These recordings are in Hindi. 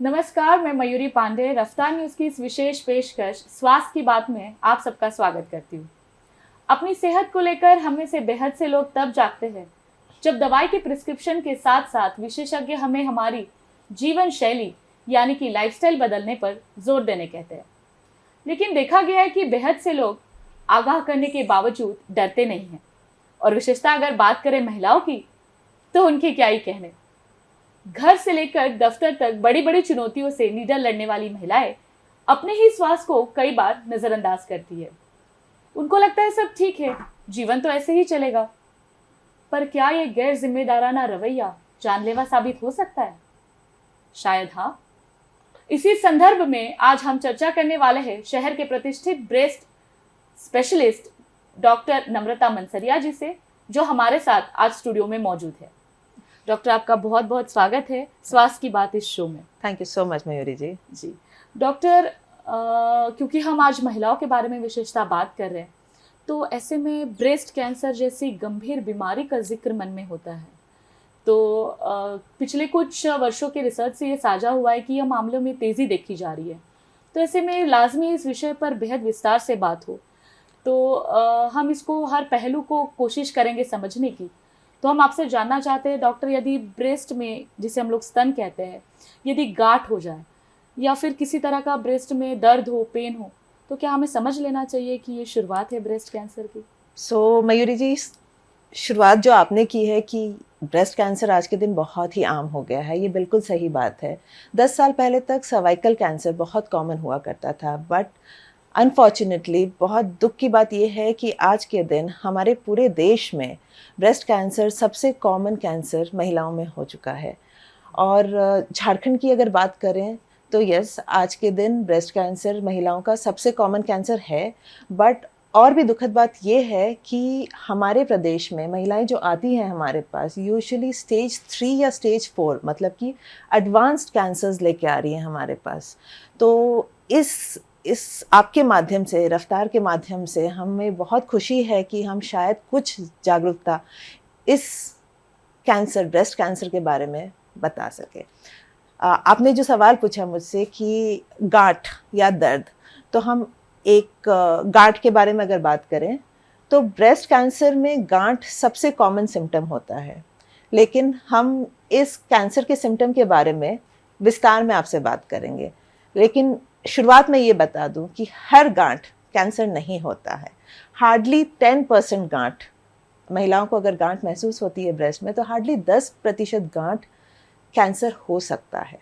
नमस्कार, मैं मयूरी पांडे रफ्तार न्यूज की इस विशेष पेशकश स्वास्थ्य की बात में आप सबका स्वागत करती हूँ। अपनी सेहत को लेकर हम में से बेहद से लोग तब जागते हैं जब दवाई के प्रिस्क्रिप्शन के साथ साथ विशेषज्ञ हमें हमारी जीवन शैली यानी कि लाइफस्टाइल बदलने पर जोर देने कहते हैं। लेकिन देखा गया है कि बेहद से लोग आगाह करने के बावजूद डरते नहीं हैं, और विशेषता अगर बात करें महिलाओं की तो उनके क्या ही कहने। घर से लेकर दफ्तर तक बड़ी बड़ी चुनौतियों से निडर लड़ने वाली महिलाएं अपने ही स्वास्थ्य को कई बार नजरअंदाज करती है। उनको लगता है सब ठीक है, जीवन तो ऐसे ही चलेगा। पर क्या ये गैर जिम्मेदाराना रवैया जानलेवा साबित हो सकता है? शायद हाँ। इसी संदर्भ में आज हम चर्चा करने वाले हैं शहर के प्रतिष्ठित ब्रेस्ट स्पेशलिस्ट डॉक्टर नम्रता मनसरिया जी से, जो हमारे साथ आज स्टूडियो में मौजूद है। डॉक्टर, आपका बहुत बहुत स्वागत है स्वास्थ्य की बात इस शो में। Thank you so much Mayuri ji. जी डॉक्टर, क्योंकि हम आज महिलाओं के बारे में विशेषता बात कर रहे हैं, तो ऐसे में ब्रेस्ट कैंसर जैसी गंभीर बीमारी का जिक्र मन में होता है। तो पिछले कुछ वर्षों के रिसर्च से ये साझा हुआ है कि यह मामलों में तेज़ी देखी जा रही है। तो ऐसे में लाजमी इस विषय पर बेहद विस्तार से बात हो, तो हम इसको हर पहलू को कोशिश करेंगे समझने की। तो हम आपसे जानना चाहते हैं डॉक्टर, यदि ब्रेस्ट में, जिसे हम लोग स्तन कहते हैं, यदि गांठ हो जाए या फिर किसी तरह का ब्रेस्ट में दर्द हो, पेन हो, तो क्या हमें समझ लेना चाहिए कि ये शुरुआत है ब्रेस्ट कैंसर की? मयूरी जी, शुरुआत जो आपने की है कि ब्रेस्ट कैंसर आज के दिन बहुत ही आम हो गया है, ये बिल्कुल सही बात है। 10 साल पहले तक सर्वाइकल कैंसर बहुत कॉमन हुआ करता था, बट अनफॉर्चुनेटली बहुत दुख की बात यह है कि आज के दिन हमारे पूरे देश में ब्रेस्ट कैंसर सबसे कॉमन कैंसर महिलाओं में हो चुका है। और झारखंड की अगर बात करें तो यस, आज के दिन ब्रेस्ट कैंसर महिलाओं का सबसे कॉमन कैंसर है। बट और भी दुखद बात यह है कि हमारे प्रदेश में महिलाएं जो आती हैं हमारे पास, यूजुअली स्टेज 3 या स्टेज 4, मतलब कि एडवांस्ड कैंसर्स लेके आ रही हैं हमारे पास। तो इस आपके माध्यम से, रफ्तार के माध्यम से हमें बहुत खुशी है कि हम शायद कुछ जागरूकता इस कैंसर, ब्रेस्ट कैंसर के बारे में बता सके। आपने जो सवाल पूछा मुझसे कि गांठ या दर्द, तो हम एक गांठ के बारे में अगर बात करें तो ब्रेस्ट कैंसर में गांठ सबसे कॉमन सिम्टम होता है। लेकिन हम इस कैंसर के सिम्टम के बारे में विस्तार में आपसे बात करेंगे। लेकिन शुरुआत में ये बता दूं कि हर गांठ कैंसर नहीं होता है। हार्डली 10% गांठ, महिलाओं को अगर गांठ महसूस होती है ब्रेस्ट में, तो हार्डली 10% गांठ कैंसर हो सकता है।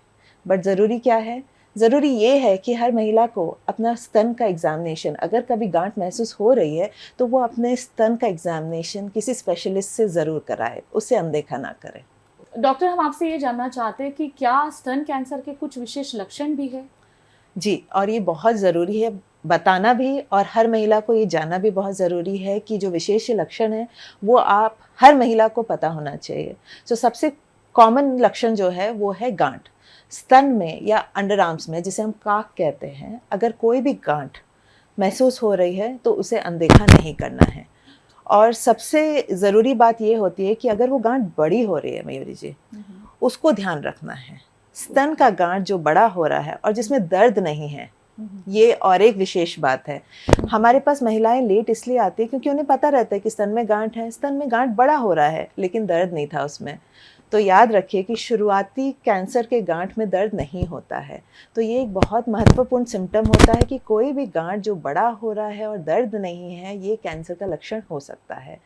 बट ज़रूरी क्या है? ज़रूरी ये है कि हर महिला को अपना स्तन का एग्जामिनेशन, अगर कभी गांठ महसूस हो रही है तो वो अपने स्तन का एग्जामिनेशन किसी स्पेशलिस्ट से ज़रूर कराए, उसे अनदेखा ना करें। डॉक्टर, हम आपसे ये जानना चाहते हैं कि क्या स्तन कैंसर के कुछ विशेष लक्षण भी है? जी, और ये बहुत ज़रूरी है बताना भी, और हर महिला को ये जानना भी बहुत ज़रूरी है कि जो विशेष लक्षण है वो आप हर महिला को पता होना चाहिए। सबसे कॉमन लक्षण जो है वो है गांठ। स्तन में या अंडर आर्म्स में, जिसे हम काक कहते हैं, अगर कोई भी गांठ महसूस हो रही है तो उसे अनदेखा नहीं करना है। और सबसे ज़रूरी बात ये होती है कि अगर वो गांठ बड़ी हो रही है मयूरी जी, उसको ध्यान रखना है। स्तन का गांठ जो बड़ा हो रहा है और जिसमें दर्द नहीं है, ये और एक विशेष बात है। हमारे पास महिलाएं लेट इसलिए आती है क्योंकि उन्हें पता रहता है कि स्तन में गांठ है, स्तन में गांठ बड़ा हो रहा है, लेकिन दर्द नहीं था उसमें। तो याद रखिए कि शुरुआती कैंसर के गांठ में दर्द नहीं होता है। तो ये एक बहुत महत्वपूर्ण सिम्टम होता है कि कोई भी गांठ जो बड़ा हो रहा है और दर्द नहीं है, ये कैंसर का लक्षण हो सकता है।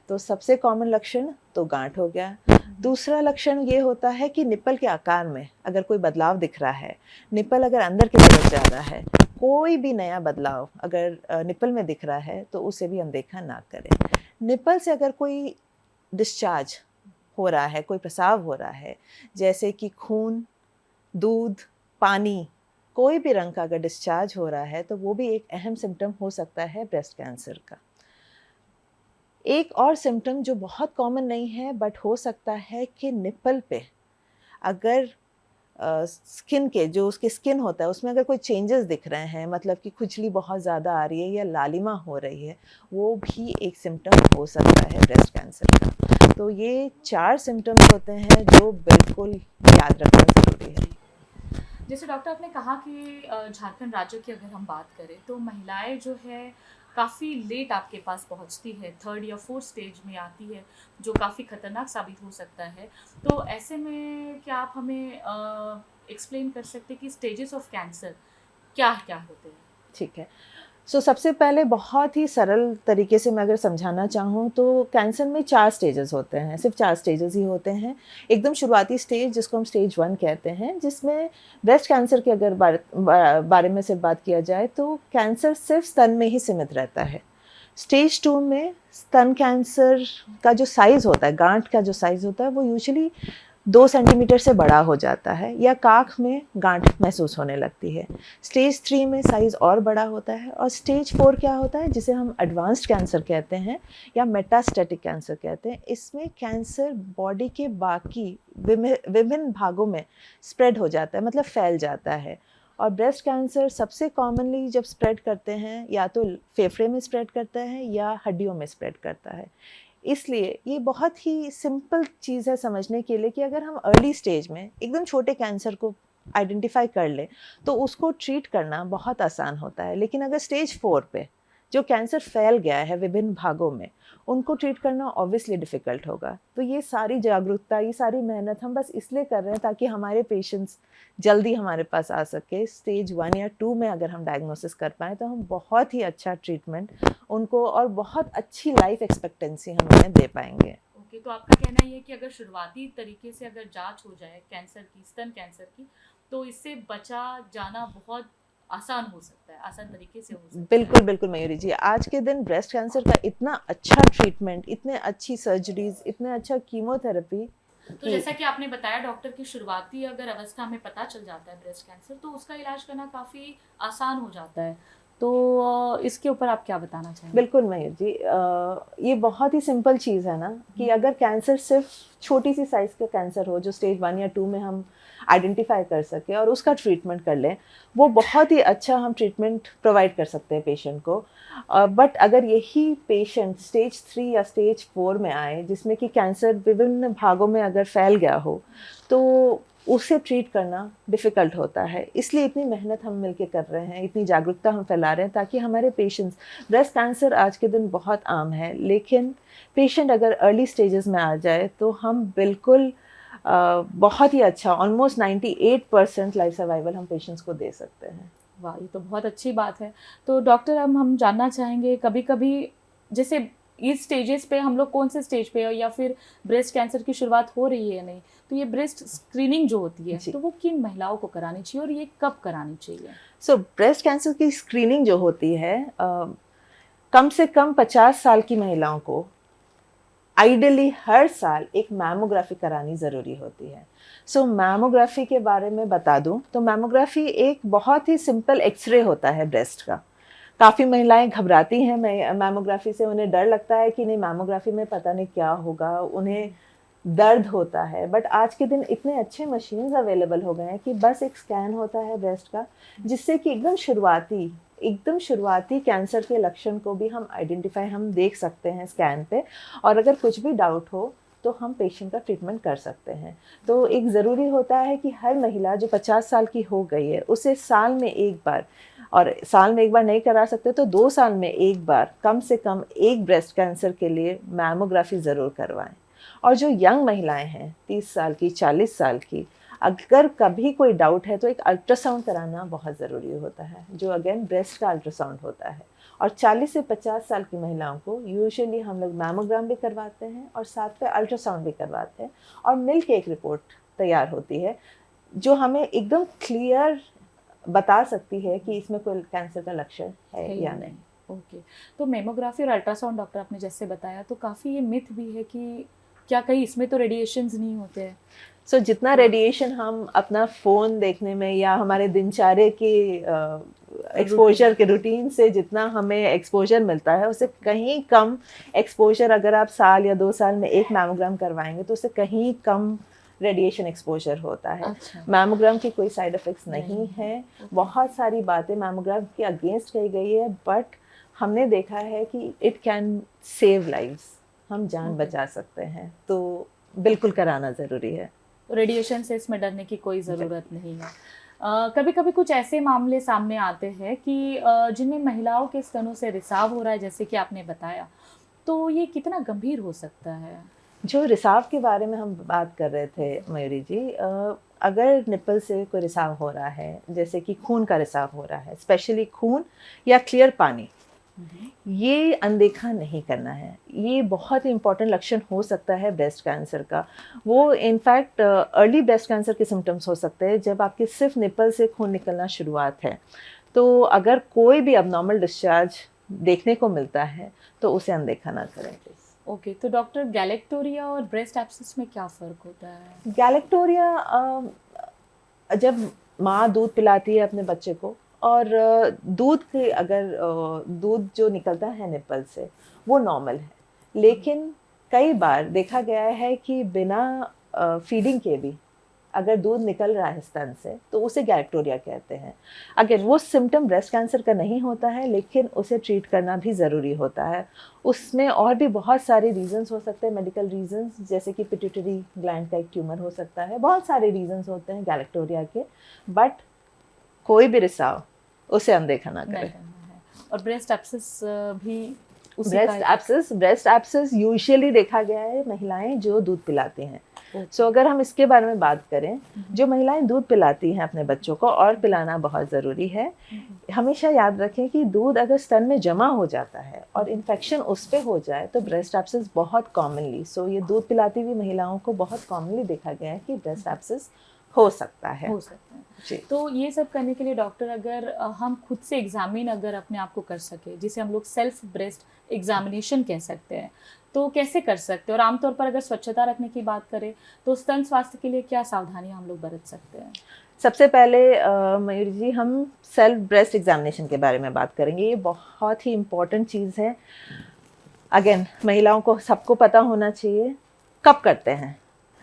तो सबसे कॉमन लक्षण तो गांठ हो गया। दूसरा लक्षण ये होता है कि निप्पल के आकार में अगर कोई बदलाव दिख रहा है, निप्पल अगर अंदर की तरफ जा रहा है, कोई भी नया बदलाव अगर निप्पल में दिख रहा है तो उसे भी अनदेखा ना करें। निप्पल से अगर कोई डिस्चार्ज हो रहा है, कोई प्रसाव हो रहा है, जैसे कि खून, दूध, पानी, कोई भी रंग का अगर डिस्चार्ज हो रहा है, तो वो भी एक अहम सिम्टम हो सकता है ब्रेस्ट कैंसर का। एक और सिम्टम जो बहुत कॉमन नहीं है बट हो सकता है कि निप्पल पे अगर स्किन के, जो उसके स्किन होता है उसमें अगर कोई चेंजेस दिख रहे हैं, मतलब कि खुजली बहुत ज़्यादा आ रही है या लालिमा हो रही है, वो भी एक सिम्टम हो सकता है ब्रेस्ट कैंसर का। तो ये 4 सिम्टम्स होते हैं जो बिल्कुल याद रखना ज़रूरी है। जैसे डॉक्टर आपने कहा कि झारखंड राज्य की अगर हम बात करें तो महिलाएं जो है काफ़ी लेट आपके पास पहुंचती है, थर्ड या फोर्थ स्टेज में आती है, जो काफ़ी खतरनाक साबित हो सकता है। तो ऐसे में क्या आप हमें एक्सप्लेन कर सकते हैं कि स्टेजेस ऑफ कैंसर क्या क्या होते हैं? ठीक है। सबसे पहले बहुत ही सरल तरीके से मैं अगर समझाना चाहूँ तो कैंसर में 4 स्टेजेस होते हैं, सिर्फ 4 स्टेजेस ही होते हैं। एकदम शुरुआती स्टेज जिसको हम स्टेज 1 कहते हैं, जिसमें ब्रेस्ट कैंसर के अगर बारे में सिर्फ बात किया जाए तो कैंसर सिर्फ स्तन में ही सीमित रहता है। स्टेज 2 में स्तन कैंसर का जो साइज़ होता है, गांठ का जो साइज़ होता है, वो यूजुअली 2 सेंटीमीटर से बड़ा हो जाता है या काख में गांठ महसूस होने लगती है। स्टेज 3 में साइज़ और बड़ा होता है और स्टेज 4 क्या होता है, जिसे हम एडवांस्ड कैंसर कहते हैं या मेटास्टैटिक कैंसर कहते हैं। इसमें कैंसर बॉडी के बाकी विभिन्न भागों में स्प्रेड हो जाता है, मतलब फैल जाता है। और ब्रेस्ट कैंसर सबसे कॉमनली जब स्प्रेड करते हैं या तो फेफड़े में स्प्रेड करता है या हड्डियों में स्प्रेड करता है। इसलिए ये बहुत ही सिंपल चीज़ है समझने के लिए कि अगर हम अर्ली स्टेज में एकदम छोटे कैंसर को आइडेंटिफाई कर लें तो उसको ट्रीट करना बहुत आसान होता है। लेकिन अगर स्टेज 4 पे जो कैंसर फैल गया है विभिन्न भागों में, उनको ट्रीट करना ऑब्वियसली डिफ़िकल्ट होगा। तो ये सारी जागरूकता, ये सारी मेहनत हम बस इसलिए कर रहे हैं ताकि हमारे पेशेंट्स जल्दी हमारे पास आ सके। स्टेज 1 या 2 में अगर हम डायग्नोसिस कर पाएँ तो हम बहुत ही अच्छा ट्रीटमेंट उनको और बहुत अच्छी लाइफ एक्सपेक्टेंसी हम उन्हें दे पाएंगे। ओके, तो आपका कहना ये है कि अगर शुरुआती तरीके से अगर जांच हो जाए कैंसर की, स्तन कैंसर की, तो इससे बचा जाना बहुत आसान हो सकता है, आसान तरीके से हो सकता है। बिल्कुल बिल्कुल मयूरी जी, आज के दिन ब्रेस्ट कैंसर का इतना अच्छा ट्रीटमेंट, इतने अच्छी सर्जरीज, इतने अच्छा कीमोथेरेपी। तो जैसा कि आपने बताया डॉक्टर की शुरुआती अगर अवस्था में पता चल जाता है ब्रेस्ट कैंसर तो उसका इलाज करना काफ़ी आसान हो जाता है। तो इसके ऊपर आप क्या बताना चाहेंगे? बिल्कुल मयूर जी, ये बहुत ही सिंपल चीज़ है ना कि अगर कैंसर सिर्फ छोटी सी साइज़ का कैंसर हो जो स्टेज 1 या 2 में हम आइडेंटिफाई कर सके और उसका ट्रीटमेंट कर लें, वो बहुत ही अच्छा हम ट्रीटमेंट प्रोवाइड कर सकते हैं पेशेंट को। बट अगर यही पेशेंट स्टेज 3 या स्टेज 4 में आए जिसमें कि कैंसर विभिन्न भागों में अगर फैल गया हो, तो उसे ट्रीट करना डिफ़िकल्ट होता है। इसलिए इतनी मेहनत हम मिलके कर रहे हैं, इतनी जागरूकता हम फैला रहे हैं ताकि हमारे पेशेंट्स, ब्रेस्ट कैंसर आज के दिन बहुत आम है, लेकिन पेशेंट अगर अर्ली स्टेजेस में आ जाए तो हम बिल्कुल बहुत ही अच्छा, ऑलमोस्ट 98% लाइफ सर्वाइवल हम पेशेंट्स को दे सकते हैं। वाह, ये तो बहुत अच्छी बात है। तो डॉक्टर अब हम जानना चाहेंगे, कभी कभी जैसे इस स्टेजेस पे हम लोग कौन से स्टेज पे है या फिर ब्रेस्ट कैंसर की शुरुआत हो रही है या नहीं, तो ये ब्रेस्ट स्क्रीनिंग जो होती है तो वो किन महिलाओं को करानी चाहिए और ये कब करानी चाहिए? ब्रेस्ट कैंसर की स्क्रीनिंग जो होती है, कम से कम 50 साल की महिलाओं को आइडियली हर साल एक मैमोग्राफी करानी ज़रूरी होती है। मैमोग्राफी के बारे में बता दूं तो मैमोग्राफी एक बहुत ही सिंपल एक्सरे होता है ब्रेस्ट का। काफ़ी महिलाएं घबराती हैं मैमोग्राफी से, उन्हें डर लगता है कि नहीं मैमोग्राफी में पता नहीं क्या होगा, उन्हें दर्द होता है। बट आज के दिन इतने अच्छे मशीन्स अवेलेबल हो गए हैं कि बस एक स्कैन होता है ब्रेस्ट का, जिससे कि एकदम शुरुआती कैंसर के लक्षण को भी हम देख सकते हैं स्कैन पे, और अगर कुछ भी डाउट हो तो हम पेशेंट का ट्रीटमेंट कर सकते हैं। तो एक ज़रूरी होता है कि हर महिला जो 50 साल की हो गई है उसे साल में एक बार, और साल में एक बार नहीं करा सकते तो 2 साल में एक बार कम से कम एक ब्रेस्ट कैंसर के लिए मैमोग्राफी ज़रूर करवाएं। और जो यंग महिलाएं हैं 30 साल की, 40 साल की, अगर कभी कोई डाउट है तो एक अल्ट्रासाउंड कराना बहुत ज़रूरी होता है, जो अगेन ब्रेस्ट का अल्ट्रासाउंड होता है। और 40 से 50 साल की महिलाओं को यूजुअली हम लोग मैमोग्राम भी करवाते हैं और साथ पे अल्ट्रासाउंड भी करवाते हैं, और मिल के एक रिपोर्ट तैयार होती है जो हमें एकदम क्लियर बता सकती है कि इसमें कोई कैंसर का लक्षण है या नहीं। ओके, तो मेमोग्राफी और अल्ट्रासाउंड डॉक्टर आपने जैसे बताया, तो काफ़ी ये मिथ भी है कि क्या कहीं इसमें तो रेडिएशंस नहीं होते हैं? जितना रेडिएशन हम अपना फ़ोन देखने में या हमारे दिनचर्या के एक्सपोजर के रूटीन से जितना हमें एक्सपोजर मिलता है, उससे कहीं कम एक्सपोजर अगर आप साल या 2 साल में एक मैमोग्राम करवाएंगे तो उससे कहीं कम रेडिएशन एक्सपोजर होता है। अच्छा। मैमोग्राम की कोई साइड इफ़ेक्ट्स नहीं है। बहुत सारी बातें मैमोग्राम के अगेंस्ट कही गई है, बट हमने देखा है कि इट कैन सेव लाइव्स, हम जान बचा सकते हैं, तो बिल्कुल कराना ज़रूरी है। रेडिएशन से इसमें डरने की कोई ज़रूरत नहीं है। कभी कभी कुछ ऐसे मामले सामने आते हैं कि जिनमें महिलाओं के स्तनों से रिसाव हो रहा है, जैसे कि आपने बताया, तो ये कितना गंभीर हो सकता है? जो रिसाव के बारे में हम बात कर रहे थे मयूरी जी, अगर निप्पल से कोई रिसाव हो रहा है, जैसे कि खून का रिसाव हो रहा है, स्पेशली खून या क्लियर पानी, ये अनदेखा नहीं करना है। ये बहुत ही इम्पोर्टेंट लक्षण हो सकता है ब्रेस्ट कैंसर का। वो इनफैक्ट अर्ली ब्रेस्ट कैंसर के सिम्टम्स हो सकते हैं जब आपके सिर्फ निप्पल से खून निकलना शुरुआत है। तो अगर कोई भी अबनॉर्मल डिस्चार्ज देखने को मिलता है तो उसे अनदेखा ना करें प्लीज। ओके, तो डॉक्टर, गैलेक्टोरिया और ब्रेस्ट एब्सिस में क्या फ़र्क होता है? गैलेक्टोरिया, जब माँ दूध पिलाती है अपने बच्चे को और दूध के अगर दूध जो निकलता है निप्पल से वो नॉर्मल है, लेकिन कई बार देखा गया है कि बिना फीडिंग के भी अगर दूध निकल रहा है स्तन से तो उसे गैलेक्टोरिया कहते हैं। अगेन वो सिम्टम ब्रेस्ट कैंसर का नहीं होता है, लेकिन उसे ट्रीट करना भी ज़रूरी होता है। उसमें और भी बहुत सारे रीजंस हो सकते हैं, मेडिकल रीजंस, जैसे कि पिट्यूटरी ग्लैंड का एक ट्यूमर हो सकता है। बहुत सारे रीजंस होते हैं गैलेक्टोरिया के, बट कोई भी रिसाव उसे अनदेखा ना नहीं करें। करना है। और ब्रेस्ट एब्सिस भी उसी का ब्रेस्ट एब्सिस यूजुअली देखा गया है महिलाएं जो दूध पिलाती हैं। सो अगर हम इसके बारे में बात करें, जो महिलाएं दूध पिलाती हैं अपने बच्चों को, और पिलाना बहुत ज़रूरी है। हमेशा याद रखें कि दूध अगर स्तन में जमा हो जाता है और इन्फेक्शन उस पर हो जाए तो ब्रेस्ट एब्सिस बहुत कॉमनली, सो ये दूध पिलाती हुई महिलाओं को बहुत कॉमनली देखा गया है कि ब्रेस्ट एब्सिस हो सकता है। हो सकता है जी। तो ये सब करने के लिए डॉक्टर, अगर हम खुद से एग्जामिन अगर अपने आप को कर सके, जिसे हम लोग सेल्फ ब्रेस्ट एग्जामिनेशन कह सकते हैं, तो कैसे कर सकते हैं? और आमतौर पर अगर स्वच्छता रखने की बात करें तो स्तन स्वास्थ्य के लिए क्या सावधानियां हम लोग बरत सकते हैं? सबसे पहले मयूर जी, हम सेल्फ ब्रेस्ट एग्जामिनेशन के बारे में बात करेंगे। ये बहुत ही इम्पोर्टेंट चीज़ है। अगेन महिलाओं को सबको पता होना चाहिए कब करते हैं।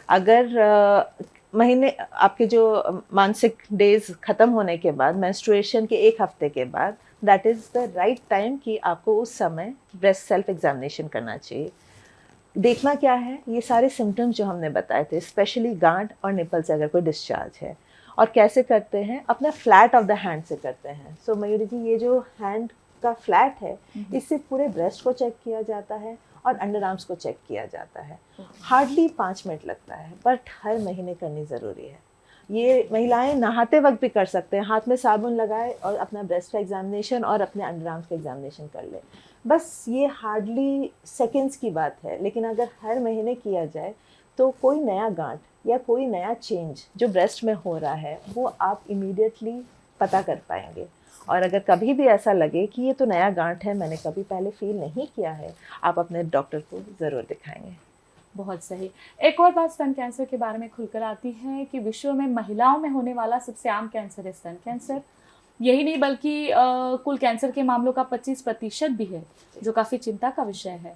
अगर महीने आपके जो मानसिक डेज ख़त्म होने के बाद, मेंस्ट्रुएशन के 1 हफ्ते के बाद, that is the right time कि आपको उस समय ब्रेस्ट सेल्फ एग्जामिनेशन करना चाहिए। देखना क्या है, ये सारे सिम्टम्स जो हमने बताए थे, स्पेशली गांठ और निपल से अगर कोई डिस्चार्ज है। और कैसे करते हैं? अपना फ्लैट ऑफ द हैंड से करते हैं। सो मयूरी जी, ये जो हैंड का फ्लैट है, इससे पूरे ब्रेस्ट को चेक किया जाता है और अंडर आर्म्स को चेक किया जाता है। हार्डली 5 मिनट लगता है, बट हर महीने करनी ज़रूरी है। ये महिलाएं नहाते वक्त भी कर सकते हैं, हाथ में साबुन लगाए और अपना ब्रेस्ट का एग्जामिनेशन और अपने अंडर आर्म्स का एग्जामिनेशन कर ले। बस ये हार्डली सेकेंड्स की बात है, लेकिन अगर हर महीने किया जाए तो कोई नया गांठ या कोई नया चेंज जो ब्रेस्ट में हो रहा है वो आप इमीडिएटली पता कर पाएंगे। और अगर कभी भी ऐसा लगे कि ये तो नया गांठ है, मैंने कभी पहले फील नहीं किया है, आप अपने डॉक्टर को ज़रूर दिखाएंगे। बहुत सही। एक और बात स्तन कैंसर के बारे में खुलकर आती है कि विश्व में महिलाओं में होने वाला सबसे आम कैंसर है स्तन कैंसर। यही नहीं बल्कि कुल कैंसर के मामलों का 25% भी है, जो काफ़ी चिंता का विषय है।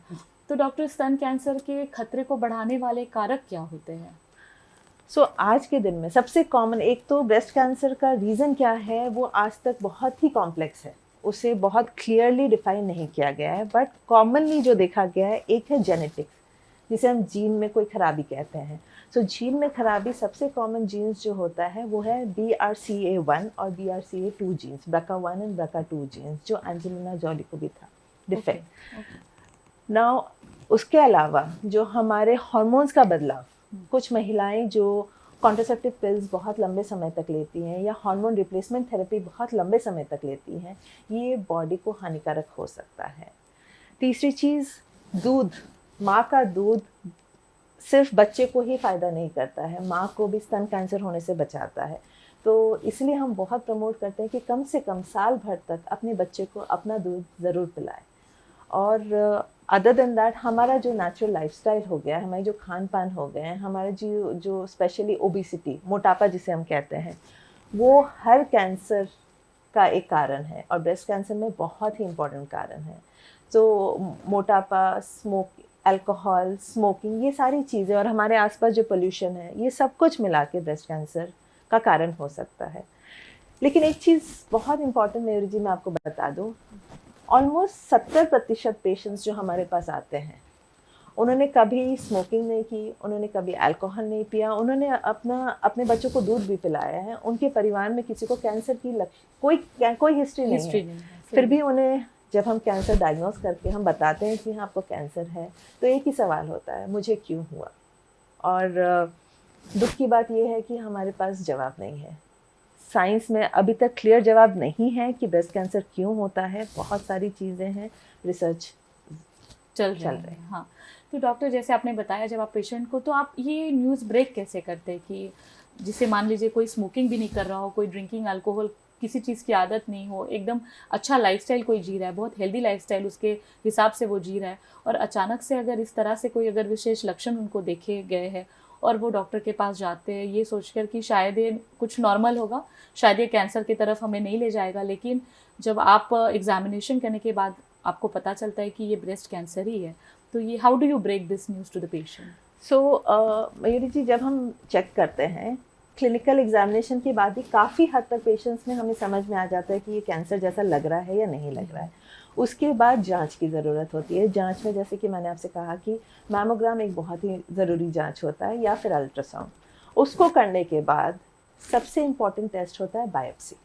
तो डॉक्टर, स्तन कैंसर के खतरे को बढ़ाने वाले कारक क्या होते हैं? आज के दिन में सबसे कॉमन, एक तो ब्रेस्ट कैंसर का रीज़न क्या है वो आज तक बहुत ही कॉम्प्लेक्स है, उसे बहुत क्लियरली डिफाइन नहीं किया गया है। बट कॉमनली जो देखा गया है, एक है जेनेटिक्स, जिसे हम जीन में कोई खराबी कहते हैं। जीन में खराबी, सबसे कॉमन जीन्स जो होता है वो है BRCA1 और BRCA2 genes, BRCA1 and BRCA2 genes, जो एंजेलिना जॉली को भी था डिफेक्ट। नाउ उसके अलावा जो हमारे हार्मोन्स का बदलाव, कुछ महिलाएं जो कॉन्ट्रासेप्टिव पिल्स बहुत लंबे समय तक लेती हैं या हार्मोन रिप्लेसमेंट थेरेपी बहुत लंबे समय तक लेती हैं, ये बॉडी को हानिकारक हो सकता है। तीसरी चीज़, दूध, माँ का दूध सिर्फ बच्चे को ही फ़ायदा नहीं करता है, माँ को भी स्तन कैंसर होने से बचाता है। तो इसलिए हम बहुत प्रमोट करते हैं कि कम से कम साल भर तक अपने बच्चे को अपना दूध ज़रूर पिलाएं। और अदर देन दैट, हमारा जो नेचुरल लाइफस्टाइल हो गया है, हमारे जो खान पान हो गए हैं, हमारे जो स्पेशली ओबिसिटी, मोटापा जिसे हम कहते हैं, वो हर कैंसर का एक कारण है और ब्रेस्ट कैंसर में बहुत ही इम्पोर्टेंट कारण है। तो मोटापा, अल्कोहल, स्मोकिंग, ये सारी चीज़ें और हमारे आसपास जो पोल्यूशन है, ये सब कुछ मिला के ब्रेस्ट कैंसर का कारण हो सकता है। लेकिन एक चीज़ बहुत इम्पॉर्टेंट मेरी जी, मैं आपको बता दूं, ऑलमोस्ट 70% पेशेंट्स जो हमारे पास आते हैं उन्होंने कभी स्मोकिंग नहीं की, उन्होंने कभी अल्कोहल नहीं पिया, उन्होंने अपने बच्चों को दूध भी पिलाया है, उनके परिवार में किसी को कैंसर की कोई हिस्ट्री नहीं है। फिर भी उन्हें जब हम कैंसर डायग्नोस करके हम बताते हैं कि हाँ आपको कैंसर है, तो एक ही सवाल होता है, मुझे क्यों हुआ। और दुख की बात यह है कि हमारे पास जवाब नहीं है। साइंस में अभी तक क्लियर जवाब नहीं है कि ब्रेस्ट कैंसर क्यों होता है। बहुत सारी चीज़ें हैं, रिसर्च चल रहे हैं। हाँ, तो डॉक्टर जैसे आपने बताया, जब आप पेशेंट को, तो आप ये न्यूज़ ब्रेक कैसे करते हैं कि जिसे मान लीजिए कोई स्मोकिंग भी नहीं कर रहा हो, कोई ड्रिंकिंग अल्कोहल किसी चीज़ की आदत नहीं हो, एकदम अच्छा लाइफस्टाइल कोई जी रहा है, बहुत हेल्दी लाइफस्टाइल उसके हिसाब से वो जी रहा है, और अचानक से अगर इस तरह से कोई अगर विशेष लक्षण उनको देखे गए हैं और वो डॉक्टर के पास जाते हैं ये सोचकर कि शायद ये कुछ नॉर्मल होगा, शायद ये कैंसर की तरफ हमें नहीं ले जाएगा, लेकिन जब आप एग्जामिनेशन करने के बाद आपको पता चलता है कि ये ब्रेस्ट कैंसर ही है, तो ये how do you break this news to the patient? Mayuri ji, जब हम चेक करते हैं क्लिनिकल एग्जामिनेशन के बाद ही काफ़ी हद तक पेशेंट्स में हमें समझ में आ जाता है कि ये कैंसर जैसा लग रहा है या नहीं लग रहा है। उसके बाद जांच की ज़रूरत होती है। जांच में जैसे कि मैंने आपसे कहा कि मैमोग्राम एक बहुत ही ज़रूरी जांच होता है, या फिर अल्ट्रासाउंड। उसको करने के बाद सबसे इम्पॉर्टेंट टेस्ट होता है बायोप्सी।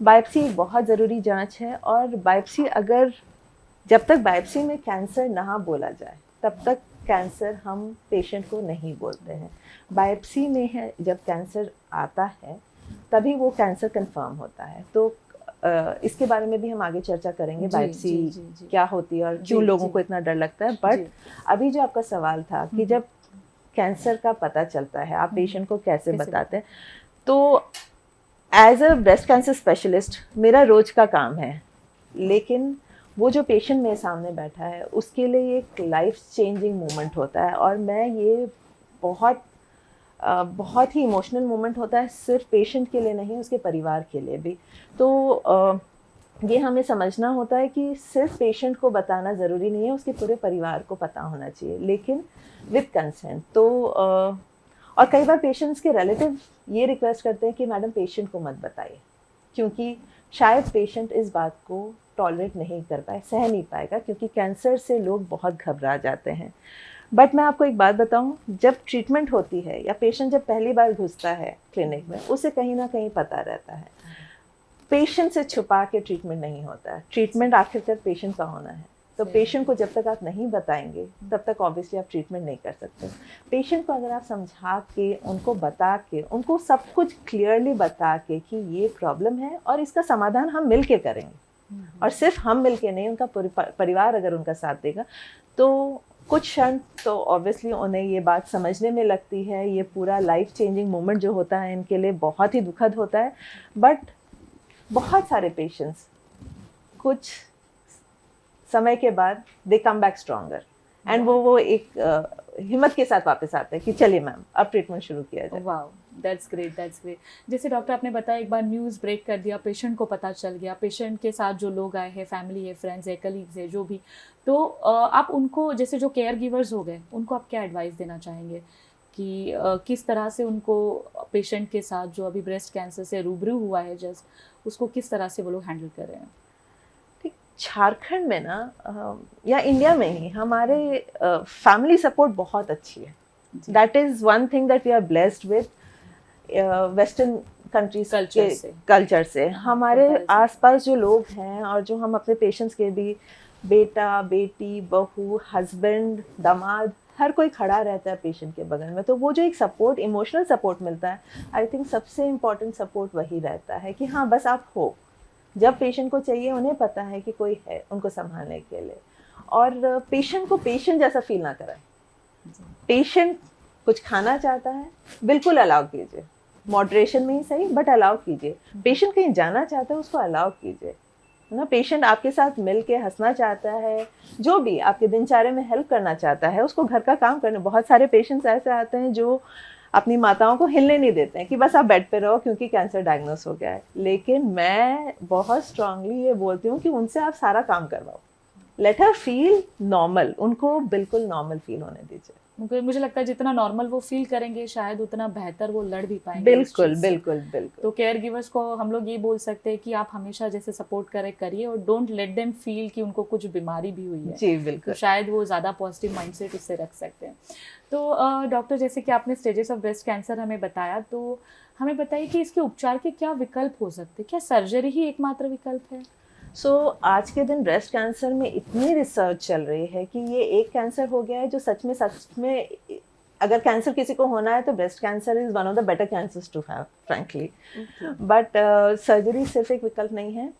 बायोप्सी एक बहुत ज़रूरी जांच है, और बायोप्सी जब तक बायोप्सी में कैंसर ना बोला जाए तब तक कैंसर हम पेशेंट को नहीं बोलते हैं। बायोप्सी में है जब कैंसर आता है तभी वो कैंसर कंफर्म होता है। तो इसके बारे में भी हम आगे चर्चा करेंगे, बायोप्सी क्या होती है और क्यों लोगों को इतना डर लगता है। बट अभी जो आपका सवाल था कि जब कैंसर का पता चलता है आप पेशेंट को कैसे बताते हैं, तो as a breast cancer specialist मेरा रोज का काम है, लेकिन वो जो पेशेंट मेरे सामने बैठा है उसके लिए एक लाइफ चेंजिंग मोमेंट होता है, और मैं ये बहुत ही इमोशनल मोमेंट होता है, सिर्फ पेशेंट के लिए नहीं, उसके परिवार के लिए भी। तो ये हमें समझना होता है कि सिर्फ पेशेंट को बताना ज़रूरी नहीं है, उसके पूरे परिवार को पता होना चाहिए, लेकिन विद कंसेंट। तो और कई बार पेशेंट्स के रिलेटिव ये रिक्वेस्ट करते हैं कि मैडम पेशेंट को मत बताइए, क्योंकि शायद पेशेंट इस बात को टॉलरेट नहीं कर पाए, सह नहीं पाएगा, क्योंकि कैंसर से लोग बहुत घबरा जाते हैं। बट मैं आपको एक बात बताऊं, जब ट्रीटमेंट होती है या पेशेंट जब पहली बार घुसता है क्लिनिक में, उसे कहीं ना कहीं पता रहता है। पेशेंट से छुपा के ट्रीटमेंट नहीं होता है, ट्रीटमेंट आखिरकार पेशेंट का होना है। तो पेशेंट को जब तक आप नहीं बताएंगे तब तक ऑब्वियसली आप ट्रीटमेंट नहीं कर सकते। पेशेंट को अगर आप समझा के, उनको बता के, उनको सब कुछ क्लियरली बता के कि ये प्रॉब्लम है और इसका समाधान हम मिल के करेंगे, और सिर्फ हम मिल के नहीं, उनका परिवार अगर उनका साथ देगा, तो कुछ क्षण तो ऑब्वियसली उन्हें ये बात समझने में लगती है। ये पूरा लाइफ चेंजिंग मोमेंट जो होता है इनके लिए बहुत ही दुखद होता है। बट बहुत सारे पेशेंट्स कुछ समय के बाद दे कम बैक स्ट्रॉन्गर, एंड वो एक हिम्मत के साथ वापस आते हैं कि चलिए मैम अब ट्रीटमेंट शुरू किया जाए। Wow, that's great, that's great. जैसे डॉक्टर आपने बताया, एक बार न्यूज़ ब्रेक कर दिया, पेशेंट को पता चल गया, पेशेंट के साथ जो लोग आए हैं, फैमिली है, फ्रेंड्स है, कलीग्स है, जो भी, तो आप उनको, जैसे जो केयर गिवर्स हो गए, उनको आप क्या एडवाइस देना चाहेंगे कि किस तरह से उनको पेशेंट के साथ जो अभी ब्रेस्ट कैंसर से रूबरू हुआ है जस्ट, उसको किस तरह से वो लोग हैंडल कर रहे हैं? झारखंड में ना या इंडिया में ही हमारे फैमिली सपोर्ट बहुत अच्छी है। That is one thing that we are blessed with western countries के कल्चर से। हमारे आसपास जो लोग हैं और जो हम अपने पेशेंट्स के भी, बेटा बेटी, बहू, हस्बैंड, दामाद, हर कोई खड़ा रहता है पेशेंट के बगल में। तो वो जो एक सपोर्ट, इमोशनल सपोर्ट मिलता है, आई थिंक सबसे इम्पॉर्टेंट सपोर्ट वही रहता है कि हाँ बस आप हो। जब पेशेंट को चाहिए, उन्हें पता है कि कोई है उनको संभालने के लिए, और पेशेंट को पेशेंट जैसा फील ना कराए। पेशेंट कुछ खाना चाहता है, बिल्कुल अलाउ कीजिए, मॉडरेशन में ही सही, बट अलाउ कीजिए। पेशेंट कहीं जाना चाहता है, उसको अलाउ कीजिए ना। पेशेंट आपके साथ मिल के हंसना चाहता है, जो भी आपके दिनचर्या में हेल्प करना चाहता है, उसको घर का काम करने। बहुत सारे पेशेंट्स ऐसे आते हैं जो अपनी माताओं को हिलने नहीं देते हैं कि बस आप बेड पे रहो क्योंकि कैंसर डायग्नोस हो गया है। लेकिन मैं बहुत स्ट्रांगली ये बोलती हूँ कि उनसे आप सारा काम करवाओ, लेट हर फील नॉर्मल, उनको बिल्कुल नॉर्मल फील होने दीजिए। मुझे लगता है जितना नॉर्मल वो फील करेंगे शायद उतना बेहतर वो लड़ भी पाएंगे इस बिल्कुल चीज़ से। बिल्कुल बिल्कुल। तो केयर गिवर्स को हम लोग ये बोल सकते हैं कि आप हमेशा जैसे सपोर्ट करिए और डोंट लेट देम फील कि उनको कुछ बीमारी भी हुई है। जी तो बिल्कुल। शायद वो ज़्यादा पॉजिटिव माइंडसेट उससे रख सकते हैं। तो डॉक्टर, जैसे कि आपने स्टेजेस ऑफ ब्रेस्ट कैंसर हमें बताया, तो हमें बताइए कि इसके उपचार के क्या विकल्प हो सकते हैं? क्या सर्जरी ही एकमात्र विकल्प है? आज के दिन ब्रेस्ट कैंसर में इतनी रिसर्च चल रही है कि ये एक कैंसर हो गया है जो सच में अगर कैंसर किसी को होना है तो breast cancer is one of the better cancers to have frankly. But surgery सिर्फ एक विकल्प नहीं है।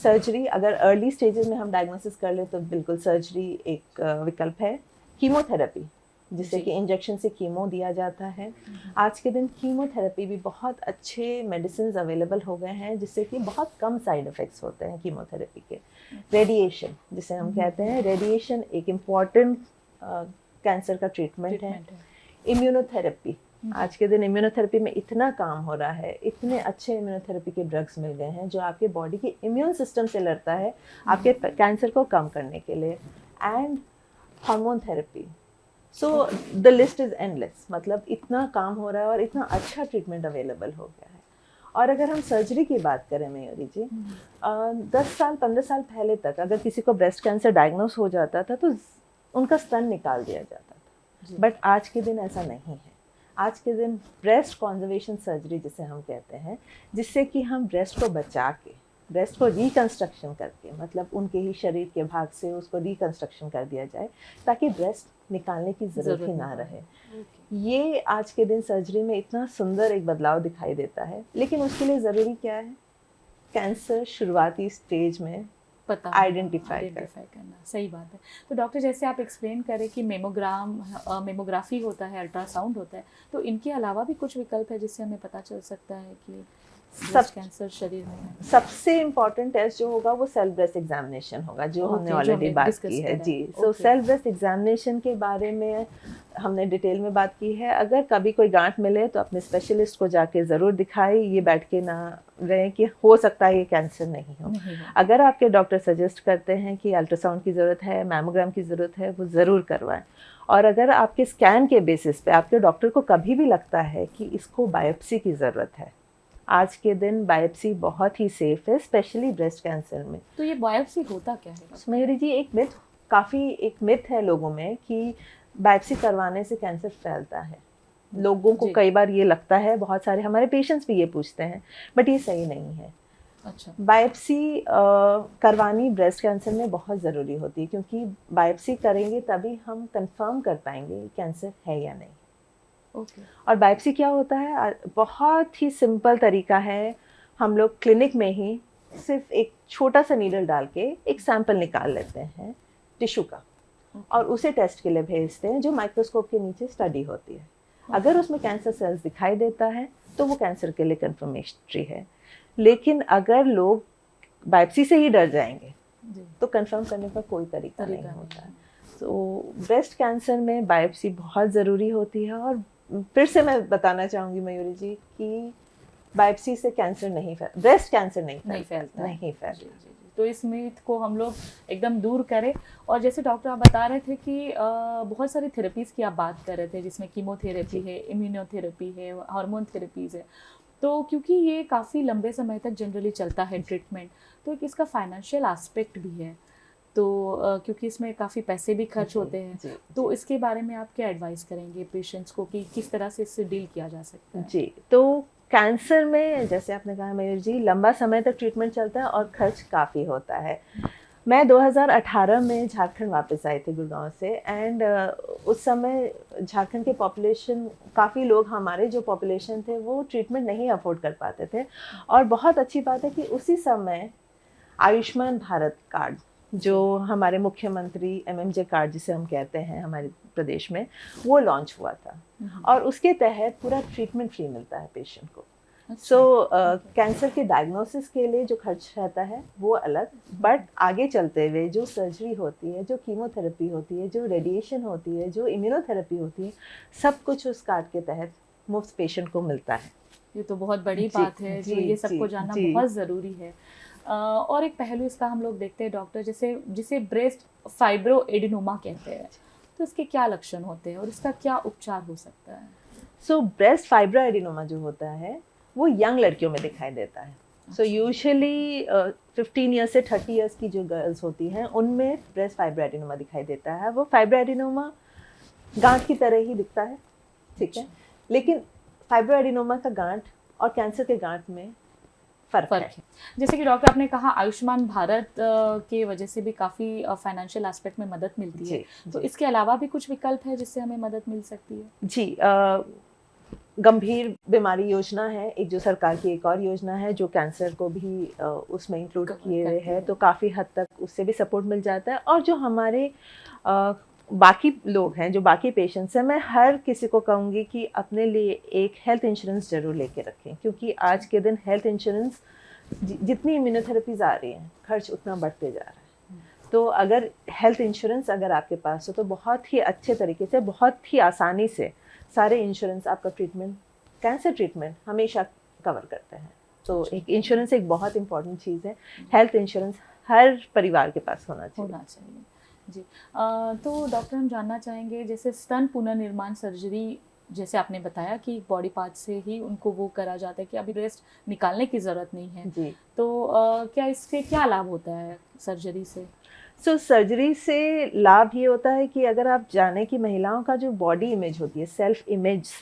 सर्जरी अगर अर्ली स्टेजेस में हम डायग्नोसिस कर ले तो बिल्कुल सर्जरी एक विकल्प है। कीमोथेरेपी, जिससे कि इंजेक्शन से कीमो दिया जाता है। आज के दिन कीमोथेरेपी भी बहुत अच्छे मेडिसिन अवेलेबल हो गए हैं जिससे कि बहुत कम साइड इफ़ेक्ट्स होते हैं कीमोथेरेपी के। रेडिएशन, जिसे हम कहते हैं, रेडिएशन एक इम्पॉर्टेंट कैंसर का ट्रीटमेंट है। इम्यूनोथेरेपी, आज के दिन इम्यूनोथेरेपी में इतना काम हो रहा है, इतने अच्छे इम्यूनोथेरेपी के ड्रग्स मिल गए हैं जो आपके बॉडी के इम्यून सिस्टम से लड़ता है आपके कैंसर को कम करने के लिए। And hormone therapy, so the list is endless. मतलब इतना काम हो रहा है और इतना अच्छा ट्रीटमेंट अवेलेबल हो गया है। और अगर हम सर्जरी की बात करें मयूरी जी, 10 साल 15 साल पहले तक अगर किसी को ब्रेस्ट कैंसर डायग्नोस हो जाता था तो उनका स्तन निकाल दिया जाता था। बट आज के दिन ऐसा नहीं है। आज के दिन ब्रेस्ट कॉन्जर्वेशन सर्जरी जिसे हम कहते हैं, जिससे कि हम ब्रेस्ट को बचा के, ब्रेस्ट को रिकंस्ट्रक्शन करके, मतलब उनके ही शरीर के भाग से उसको रिकंस्ट्रक्शन कर दिया जाए ताकि ब्रेस्ट निकालने की ज़रूरत ही ना रहे। ये आज के दिन सर्जरी में इतना सुंदर एक बदलाव दिखाई देता है। लेकिन उसके लिए ज़रूरी क्या है? कैंसर शुरुआती स्टेज में पता आइडेंटिफाई करना। सही बात है। तो डॉक्टर, जैसे आप एक्सप्लेन करें कि मेमोग्राफी होता है, अल्ट्रासाउंड होता है, तो इनके अलावा भी कुछ विकल्प है जिससे हमें पता चल सकता है कि ब्रेस्ट कैंसर शरीर में है? सबसे इम्पॉर्टेंट टेस्ट जो होगा वो सेल्फ ब्रेस्ट एग्जामिनेशन होगा, जो हमने ऑलरेडी बात की है। जी, सो सेल्फ ब्रेस्ट एग्जामिनेशन के बारे में हमने डिटेल में बात की है। अगर कभी कोई गांठ मिले तो अपने स्पेशलिस्ट को जाके ज़रूर दिखाए, ये बैठ के ना रहे कि हो सकता है ये कैंसर नहीं हो। अगर आपके डॉक्टर सजेस्ट करते हैं कि अल्ट्रासाउंड की ज़रूरत है, मैमोग्राम की ज़रूरत है, वो ज़रूर करवाएं। और अगर आपके स्कैन के बेसिस पे आपके डॉक्टर को कभी भी लगता है कि इसको बायोप्सी की ज़रूरत है, आज के दिन बायोप्सी बहुत ही सेफ है, स्पेशली ब्रेस्ट कैंसर में। तो ये बायोप्सी होता क्या है? मयूरी जी, एक मिथ है लोगों में कि बायोप्सी करवाने से कैंसर फैलता है। लोगों को कई बार ये लगता है, बहुत सारे हमारे पेशेंट्स भी ये पूछते हैं, बट ये सही नहीं है। अच्छा। बायोप्सी करवानी ब्रेस्ट कैंसर में बहुत ज़रूरी होती है, क्योंकि बायोप्सी करेंगे तभी हम कंफर्म कर पाएंगे कैंसर है या नहीं। और बायोप्सी क्या होता है? बहुत ही सिंपल तरीका है। हम लोग क्लिनिक में ही सिर्फ एक छोटा सा नीडल डाल के एक सैंपल निकाल लेते हैं टिश्यू का, और उसे टेस्ट के लिए भेजते हैं, जो माइक्रोस्कोप के नीचे स्टडी होती है। अगर उसमें कैंसर सेल्स दिखाई देता है तो वो कैंसर के लिए कंफर्मेटरी है। लेकिन अगर लोग बायोप्सी से ही डर जाएंगे तो कंफर्म करने का कोई तरीका नहीं होता है। तो ब्रेस्ट कैंसर में बायोप्सी बहुत ज़रूरी होती है। और फिर से मैं बताना चाहूँगी मयूरी जी कि बायोप्सी से कैंसर नहीं फैलता, ब्रेस्ट कैंसर नहीं फैलता। तो इस मिथ को हम लोग एकदम दूर करें। और जैसे डॉक्टर आप बता रहे थे कि बहुत सारी थेरेपीज़ की आप बात कर रहे थे, जिसमें कीमोथेरेपी है, इम्यूनोथेरेपी है, हार्मोन थेरेपीज़ है, तो क्योंकि ये काफ़ी लंबे समय तक जनरली चलता है ट्रीटमेंट, तो एक इसका फाइनेंशियल एस्पेक्ट भी है। तो क्योंकि इसमें काफ़ी पैसे भी खर्च होते हैं, तो इसके बारे में आप क्या एडवाइस करेंगे पेशेंट्स को कि किस तरह से इससे डील किया जा सकता है? जी, तो कैंसर में जैसे आपने कहा मयूर जी, लंबा समय तक ट्रीटमेंट चलता है और खर्च काफ़ी होता है। मैं 2018 में झारखंड वापस आई थी गुड़गांव से, एंड उस समय झारखंड के पॉपुलेशन, काफ़ी लोग, हमारे जो पॉपुलेशन थे वो ट्रीटमेंट नहीं अफोर्ड कर पाते थे। और बहुत अच्छी बात है कि उसी समय आयुष्मान भारत कार्ड, जो हमारे मुख्यमंत्री MMJ कार्ड जिसे हम कहते हैं हमारे प्रदेश में, वो लॉन्च हुआ था। और उसके तहत पूरा ट्रीटमेंट फ्री मिलता है पेशेंट को। कैंसर के डायग्नोसिस के लिए जो खर्च रहता है वो अलग, बट आगे चलते हुए जो सर्जरी होती है, जो कीमोथेरेपी होती है, जो रेडिएशन होती है, जो इम्यूनोथेरेपी होती है, सब कुछ उस कार्ड के तहत मुफ्त पेशेंट को मिलता है। ये तो बहुत बड़ी बात है, जो ये सबको जानना बहुत ज़रूरी है। और एक पहलू इसका हम लोग देखते हैं डॉक्टर, जिसे ब्रेस्ट फाइब्रो एडिनोमा कहते हैं, तो इसके क्या लक्षण होते हैं और इसका क्या उपचार हो सकता है? सो ब्रेस्ट फाइब्रोएडिनोमा जो होता है वो यंग लड़कियों में दिखाई देता है। सो यूजुअली 15 ईयर्स से 30 ईयर्स की जो गर्ल्स होती हैं उनमें ब्रेस्ट फाइब्रोएडिनोमा दिखाई देता है। वो फाइब्रोएडिनोमा गांठ की तरह ही दिखता है, ठीक है, लेकिन फाइब्रोएडिनोमा का गांठ और कैंसर के गांठ में फर्क है। जैसे कि डॉक्टर आपने कहा आयुष्मान भारत के वजह से भी काफ़ी फाइनेंशियल एस्पेक्ट में मदद मिलती है, तो इसके अलावा भी कुछ विकल्प है जिससे हमें मदद मिल सकती है? जी, गंभीर बीमारी योजना है एक, जो सरकार की एक और योजना है जो कैंसर को भी उसमें इंक्लूड किए हुए है, तो काफ़ी हद तक उससे भी सपोर्ट मिल जाता है। और जो हमारे बाकी लोग हैं, जो बाकी पेशेंट्स हैं, मैं हर किसी को कहूँगी कि अपने लिए एक हेल्थ इंश्योरेंस ज़रूर लेके रखें, क्योंकि आज के दिन हेल्थ इंश्योरेंस जितनी इम्यूनोथेरेपीज आ रही हैं खर्च उतना बढ़ते जा रहा है। तो अगर हेल्थ इंश्योरेंस अगर आपके पास हो तो बहुत ही अच्छे तरीके से, बहुत ही आसानी से सारे इंश्योरेंस आपका ट्रीटमेंट, कैंसर ट्रीटमेंट हमेशा कवर करते हैं। तो एक इंश्योरेंस एक बहुत इंपॉर्टेंट चीज़ है। हेल्थ इंश्योरेंस हर परिवार के पास होना चाहिए। जी। तो डॉक्टर हम जानना चाहेंगे, जैसे स्तन पुनर्निर्माण सर्जरी, जैसे आपने बताया कि बॉडी पार्ट से ही उनको वो करा जाता है कि अभी ब्रेस्ट निकालने की ज़रूरत नहीं है जी। तो क्या इससे क्या लाभ होता है सर्जरी से? सर्जरी से लाभ ये होता है कि अगर आप जाने कि महिलाओं का जो बॉडी इमेज होती है, सेल्फ इमेज,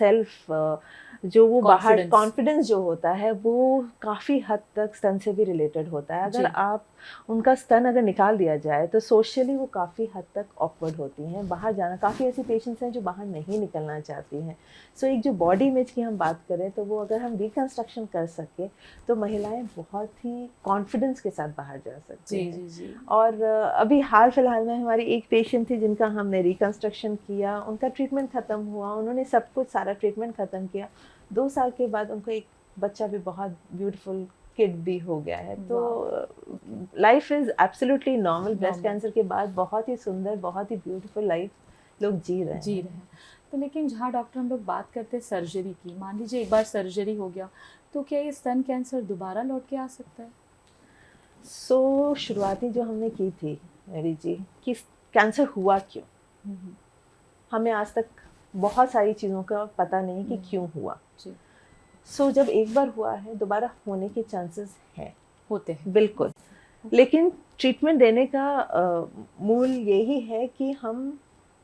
जो वो बाहर कॉन्फिडेंस जो होता है वो काफ़ी हद तक स्तन से भी रिलेटेड होता है। अगर आप उनका स्तन अगर निकाल दिया जाए तो सोशली वो काफ़ी हद तक ऑकवर्ड होती हैं, बाहर जाना। काफ़ी ऐसी पेशेंट्स हैं जो बाहर नहीं निकलना चाहती हैं। एक जो बॉडी इमेज की हम बात करें तो वो अगर हम रिकन्स्ट्रक्शन कर सके तो महिलाएं बहुत ही कॉन्फिडेंस के साथ बाहर जा सकती हैं। जी। और अभी हाल फिलहाल में हमारी एक पेशेंट थी जिनका हमने रिकन्स्ट्रक्शन किया, उनका ट्रीटमेंट ख़त्म हुआ, उन्होंने सब कुछ सारा ट्रीटमेंट ख़त्म किया, 2 साल के बाद उनको एक बच्चा भी, बहुत ब्यूटीफुल किड भी हो गया है। तो life is absolutely normal. Breast cancer के बाद बहुत ही सुंदर, बहुत ही ब्यूटीफुल लाइफ लोग जी रहे हैं। तो लेकिन जहाँ डॉक्टर हम लोग बात करते हैं सर्जरी की, मान लीजिए एक बार सर्जरी हो गया तो क्या ये स्तन कैंसर दोबारा लौट के आ सकता है? शुरुआती जो हमने की थी मेरी जी कि कैंसर हुआ क्यों, हमें आज तक बहुत सारी चीज़ों का पता नहीं कि क्यों हुआ। जब एक बार हुआ है दोबारा होने के चांसेस हैं, होते हैं बिल्कुल। लेकिन ट्रीटमेंट देने का मूल यही है कि हम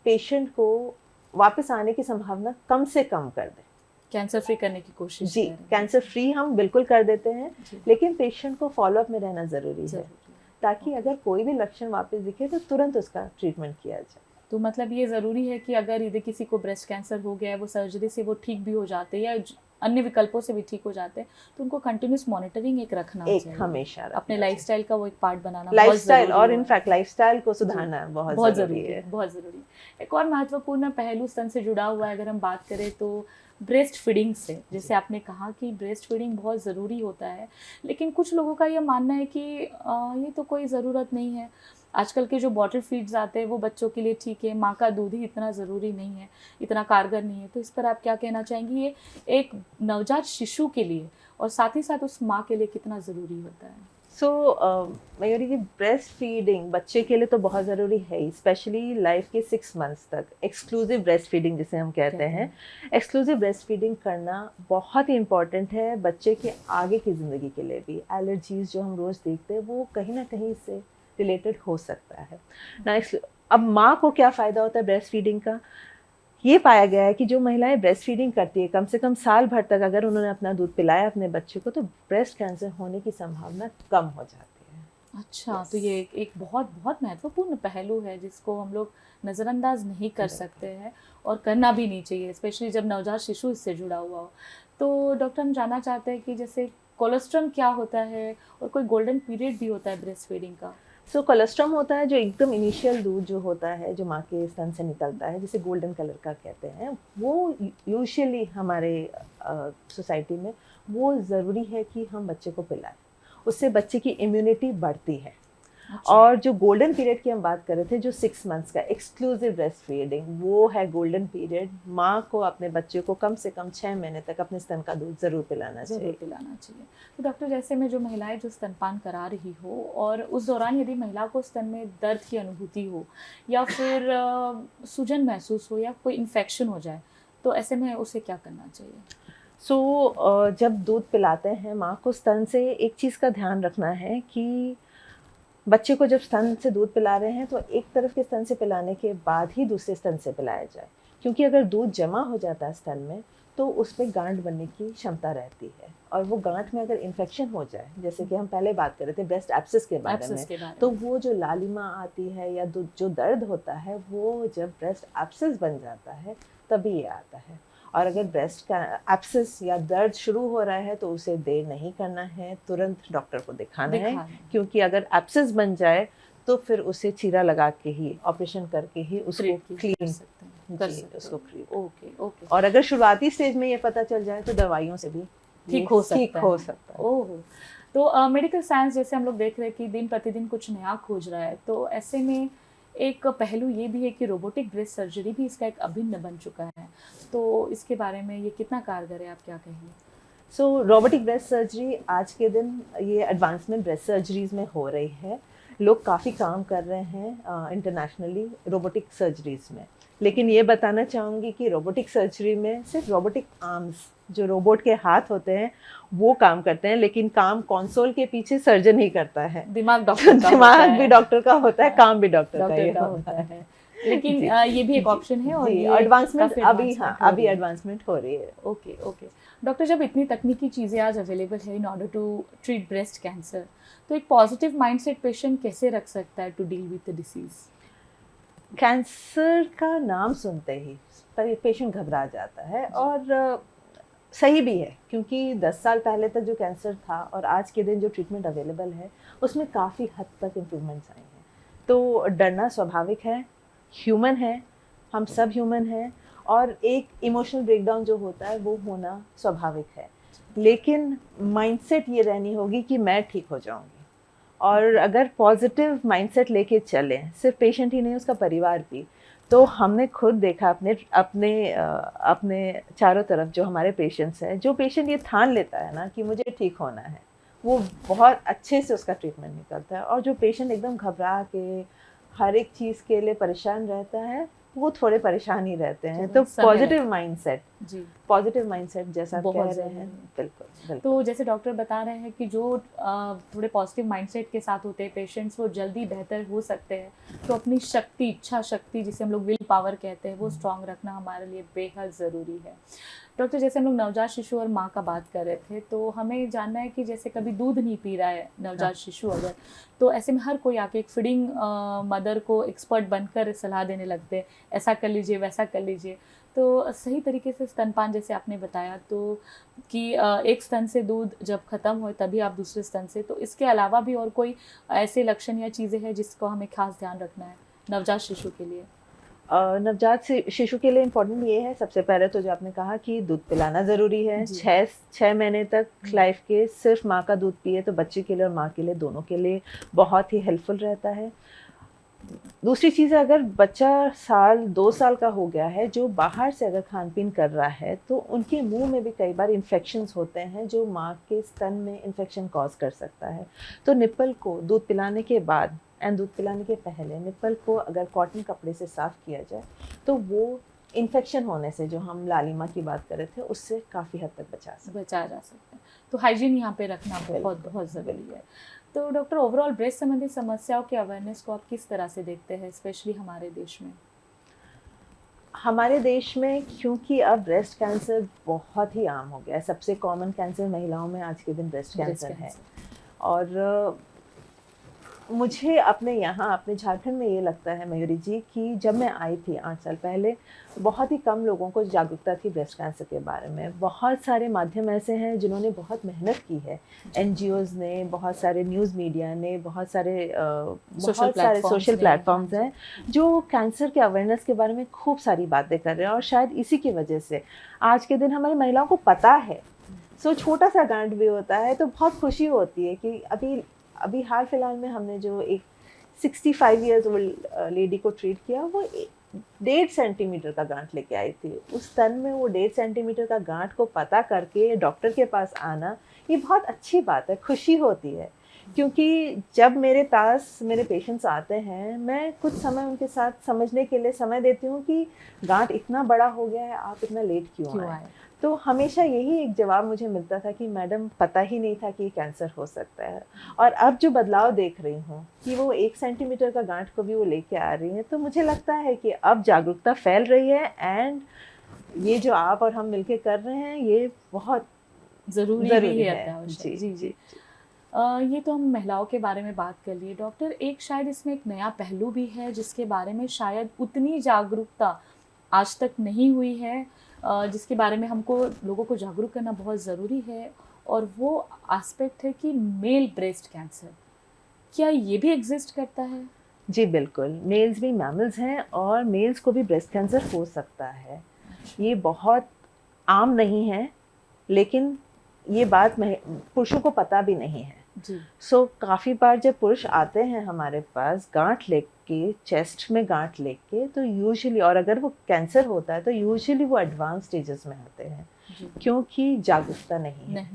पेशेंट को वापस आने की संभावना कम से कम कर दें, कैंसर फ्री करने की कोशिश। जी, कैंसर फ्री हम बिल्कुल कर देते हैं, लेकिन पेशेंट को फॉलोअप में रहना ज़रूरी है, ताकि अगर कोई भी लक्षण वापस दिखे तो तुरंत उसका ट्रीटमेंट किया जाए। तो मतलब ये ज़रूरी है कि अगर यदि किसी को ब्रेस्ट कैंसर हो गया है, वो सर्जरी से वो ठीक भी हो जाते हैं या अन्य विकल्पों से भी ठीक हो जाते हैं, तो उनको कंटिन्यूस मॉनिटरिंग एक रखना चाहिए, हमेशा अपने लाइफस्टाइल का वो एक पार्ट बनाना, लाइफस्टाइल, और इनफैक्ट लाइफस्टाइल को सुधारना बहुत ज़रूरी है। बहुत ज़रूरी। एक और महत्वपूर्ण पहलू स्तन से जुड़ा हुआ है, अगर हम बात करें तो ब्रेस्ट फीडिंग से, जैसे आपने कहा कि ब्रेस्ट फीडिंग बहुत ज़रूरी होता है, लेकिन कुछ लोगों का ये मानना है कि ये तो कोई ज़रूरत नहीं है, आजकल के जो बॉटल फीड्स आते हैं वो बच्चों के लिए ठीक है, माँ का दूध ही इतना ज़रूरी नहीं है, इतना कारगर नहीं है। तो इस पर आप क्या कहना चाहेंगी, ये एक नवजात शिशु के लिए और साथ ही साथ उस माँ के लिए कितना ज़रूरी होता है? मयूरी जी, ब्रेस्ट फीडिंग बच्चे के लिए तो बहुत ज़रूरी है, स्पेशली लाइफ के 6 मंथ्स तक एक्सक्लूसिव ब्रेस्ट फीडिंग जिसे हम कहते हैं। एक्सक्लूसिव ब्रेस्ट फीडिंग करना बहुत ही इम्पॉर्टेंट है बच्चे के आगे की ज़िंदगी के लिए भी। एलर्जीज़ जो हम रोज़ देखते हैं वो कहीं ना कहीं इससे रिलेटेड हो सकता है ना। अब माँ को क्या फ़ायदा होता है ब्रेस्ट फीडिंग का? ये पाया गया है कि जो महिलाएं ब्रेस्ट फीडिंग करती है, कम से कम साल भर तक अगर उन्होंने अपना दूध पिलाया अपने बच्चे को, तो ब्रेस्ट कैंसर होने की संभावना कम हो जाती है। अच्छा, तो ये एक बहुत बहुत महत्वपूर्ण पहलू है जिसको हम लोग नज़रअंदाज नहीं कर सकते हैं और करना भी नहीं चाहिए, स्पेशली जब नवजात शिशु इससे जुड़ा हुआ हो। तो डॉक्टर, हम जानना चाहते हैं कि जैसे कोलेस्ट्रॉल क्या होता है और कोई गोल्डन पीरियड भी होता है ब्रेस्ट फीडिंग का? कोलेस्ट्रॉल होता है जो एकदम इनिशियल दूध जो होता है जो माँ के स्तन से निकलता है, जिसे गोल्डन कलर का कहते हैं, वो यूजुअली हमारे सोसाइटी में वो ज़रूरी है कि हम बच्चे को पिलाएं, उससे बच्चे की इम्यूनिटी बढ़ती है। अच्छा। और जो गोल्डन पीरियड की हम बात कर रहे थे, जो 6 मंथ्स का एक्सक्लूसिव ब्रेस्ट फीडिंग, वो है गोल्डन पीरियड। माँ को अपने बच्चे को कम से कम 6 महीने तक अपने स्तन का दूध ज़रूर पिलाना ज़रूर चाहिए। पिलाना चाहिए। तो डॉक्टर, जैसे में जो महिलाएं जो स्तनपान करा रही हो और उस दौरान यदि महिला को स्तन में दर्द की अनुभूति हो या फिर सूजन महसूस हो या कोई इन्फेक्शन हो जाए, तो ऐसे में उसे क्या करना चाहिए? जब दूध पिलाते हैं माँ को स्तन से, एक चीज़ का ध्यान रखना है कि बच्चे को जब स्तन से दूध पिला रहे हैं तो एक तरफ के स्तन से पिलाने के बाद ही दूसरे स्तन से पिलाया जाए, क्योंकि अगर दूध जमा हो जाता है स्तन में तो उसमें गांठ बनने की क्षमता रहती है, और वो गांठ में अगर इन्फेक्शन हो जाए, जैसे कि हम पहले बात कर रहे थे ब्रेस्ट एब्सेस के बारे एब्सेस के में, बारे तो में। वो जो लालिमा आती है या जो दर्द होता है, वो जब ब्रेस्ट एब्सेस बन जाता है तभी ये आता है। और अगर ब्रेस्ट का एब्सेस या दर्द शुरू हो रहा है तो उसे देर नहीं करना है, तुरंत डॉक्टर को दिखाना है, क्योंकि अगर एब्सेस बन जाए तो फिर उसे चीरा लगा के ही, ऑपरेशन करके ही उसको क्लीन कर जी सकते उसको हैं। क्लीन। Okay okay. और अगर शुरुआती स्टेज में ये पता चल जाए तो दवाइयों से भी ठीक हो सकता है। ओह! तो मेडिकल साइंस जैसे हम लोग देख रहे हैं कि दिन प्रतिदिन कुछ नया खोज रहा है, तो ऐसे में एक पहलू ये भी है कि रोबोटिक ब्रेस्ट सर्जरी भी इसका एक अभिन्न बन चुका है। तो इसके बारे में ये कितना कारगर है, आप क्या कहेंगे? रोबोटिक ब्रेस्ट सर्जरी आज के दिन ये एडवांसमेंट ब्रेस्ट सर्जरीज में हो रही है। लोग काफ़ी काम कर रहे हैं इंटरनेशनली रोबोटिक सर्जरीज में, लेकिन ये बताना चाहूँगी कि रोबोटिक सर्जरी में सिर्फ रोबोटिक आर्म्स, जो रोबोट के हाथ होते हैं, वो काम करते हैं, लेकिन काम कंसोल के पीछे सर्जन ही करता है। दिमाग डॉक्टर का दिमाग भी डॉक्टर का होता है, काम भी डॉक्टर का होता है। लेकिन ये भी एक ऑप्शन है और ये एडवांसमेंट अभी एडवांसमेंट हो रही है। Okay okay. डॉक्टर, जब इतनी तकनीकी चीज़ें आज अवेलेबल है in order to treat breast cancer, तो एक पॉजिटिव माइंडसेट पेशेंट कैसे रख सकता है to deal with the disease? Cancer का नाम सुनते ही पेशेंट घबरा जाता है, और सही भी है, क्योंकि 10 साल पहले तक जो कैंसर था और आज के दिन जो ट्रीटमेंट अवेलेबल है उसमें काफ़ी हद तक इम्प्रूवमेंट्स आई हैं। तो डरना स्वाभाविक है, ह्यूमन है, हम सब ह्यूमन हैं, और एक इमोशनल ब्रेकडाउन जो होता है वो होना स्वाभाविक है, लेकिन माइंडसेट ये रहनी होगी कि मैं ठीक हो जाऊंगी। और अगर पॉजिटिव माइंडसेट लेके चलें, सिर्फ पेशेंट ही नहीं, उसका परिवार भी, तो हमने खुद देखा अपने चारों तरफ जो हमारे पेशेंट्स हैं, जो पेशेंट ये ठान लेता है ना कि मुझे ठीक होना है, वो बहुत अच्छे से उसका ट्रीटमेंट निकलता है। और जो पेशेंट एकदम घबरा के हर एक चीज़ के लिए परेशान रहता है, वो थोड़े परेशान ही रहते हैं। तो पॉजिटिव माइंडसेट जैसा आप कह रहे हैं, बिल्कुल। तो जैसे डॉक्टर बता रहे हैं कि जो थोड़े पॉजिटिव माइंडसेट के साथ होते हैं पेशेंट्स, वो जल्दी बेहतर हो सकते हैं। तो अपनी शक्ति, इच्छा शक्ति जिसे हम लोग विल पावर कहते हैं, वो स्ट्रांग रखना हमारे लिए बेहद ज़रूरी है। डॉक्टर, जैसे हम लोग नवजात शिशु और माँ का बात कर रहे थे, तो हमें जानना है कि जैसे कभी दूध नहीं पी रहा है नवजात शिशु अगर, तो ऐसे में हर कोई आके एक फीडिंग मदर को एक्सपर्ट बनकर सलाह देने लगते हैं, ऐसा कर लीजिए, वैसा कर लीजिए। तो सही तरीके से स्तनपान, जैसे आपने बताया, तो कि एक स्तन से दूध जब ख़त्म हो तभी आप दूसरे स्तन से, तो इसके अलावा भी और कोई ऐसे लक्षण या चीज़ें हैं जिसको हमें खास ध्यान रखना है नवजात शिशु के लिए? नवजात शिशु के लिए इम्पोर्टेंट ये है, सबसे पहले तो जो आपने कहा कि दूध पिलाना ज़रूरी है। 6 महीने तक लाइफ के सिर्फ माँ का दूध पिए तो बच्चे के लिए और माँ के लिए, दोनों के लिए बहुत ही हेल्पफुल रहता है। दूसरी चीज़ है, अगर बच्चा 2 साल का हो गया है, जो बाहर से अगर खान पीन कर रहा है, तो उनके मुंह में भी कई बार इन्फेक्शंस होते हैं जो माँ के स्तन में इन्फेक्शन कॉज कर सकता है। तो निप्पल को दूध पिलाने के बाद एंड दूध पिलाने के पहले निप्पल को अगर कॉटन कपड़े से साफ़ किया जाए तो वो इन्फेक्शन होने से, जो हम लालिमा की बात कर रहे थे, उससे काफ़ी हद तक बचा जा सकता है। तो हाइजीन यहाँ पे रखना बहुत ज़रूरी है। तो डॉक्टर, ओवरऑल ब्रेस्ट संबंधी समस्याओं के अवेयरनेस को आप किस तरह से देखते हैं, स्पेशली हमारे देश में? हमारे देश में क्योंकि अब ब्रेस्ट कैंसर बहुत ही आम हो गया है, सबसे कॉमन कैंसर महिलाओं में आज के दिन ब्रेस्ट कैंसर है। और मुझे अपने झारखंड में ये लगता है मयूरी जी कि जब मैं आई थी 8 साल पहले, बहुत ही कम लोगों को जागरूकता थी ब्रेस्ट कैंसर के बारे में। बहुत सारे माध्यम ऐसे हैं जिन्होंने बहुत मेहनत की है, NGOs ने, बहुत सारे न्यूज़ मीडिया ने, बहुत सारे सोशल प्लेटफॉर्म्स हैं जो कैंसर के अवेयरनेस के बारे में खूब सारी बातें कर रहे हैं। और शायद इसी की वजह से आज के दिन हमारी महिलाओं को पता है। छोटा सा गांठ भी होता है तो बहुत खुशी होती है कि अभी हाल फिलहाल में हमने जो एक 65 ईयर्स ओल्ड लेडी को ट्रीट किया। वो 1.5 सेंटीमीटर का गांठ लेके आई थी। उस स्तन में वो 1.5 सेंटीमीटर का गांठ को पता करके डॉक्टर के पास आना, ये बहुत अच्छी बात है, खुशी होती है। क्योंकि जब मेरे पास मेरे पेशेंट्स आते हैं, मैं कुछ समय उनके साथ समझने के लिए समय देती हूँ कि गांठ इतना बड़ा हो गया है, आप इतना लेट क्यों आए। तो हमेशा यही एक जवाब मुझे मिलता था कि मैडम पता ही नहीं था कि ये कैंसर हो सकता है। और अब जो बदलाव देख रही हूँ कि वो 1 सेंटीमीटर का गांठ को भी वो लेके आ रही हैं, तो मुझे लगता है कि अब जागरूकता फैल रही है। एंड ये जो आप और हम मिलके कर रहे हैं, ये बहुत ज़रूरी है। जी जी जी। ये तो हम महिलाओं के बारे में बात कर लिए डॉक्टर। एक शायद इसमें एक नया पहलू भी है जिसके बारे में शायद उतनी जागरूकता आज तक नहीं हुई है, जिसके बारे में हमको लोगों को जागरूक करना बहुत ज़रूरी है, और वो एस्पेक्ट है कि मेल ब्रेस्ट कैंसर। क्या ये भी एग्जिस्ट करता है? जी बिल्कुल, मेल्स भी मैमल्स हैं और मेल्स को भी ब्रेस्ट कैंसर हो सकता है। ये बहुत आम नहीं है, लेकिन ये बात पुरुषों को पता भी नहीं है जी। सो काफ़ी बार जब पुरुष आते हैं हमारे पास गांठ लेके, चेस्ट में गांठ लेके, तो यूजुअली, और अगर वो कैंसर होता है तो यूजुअली वो एडवांस स्टेजेस में आते हैं क्योंकि जागरूकता नहीं है।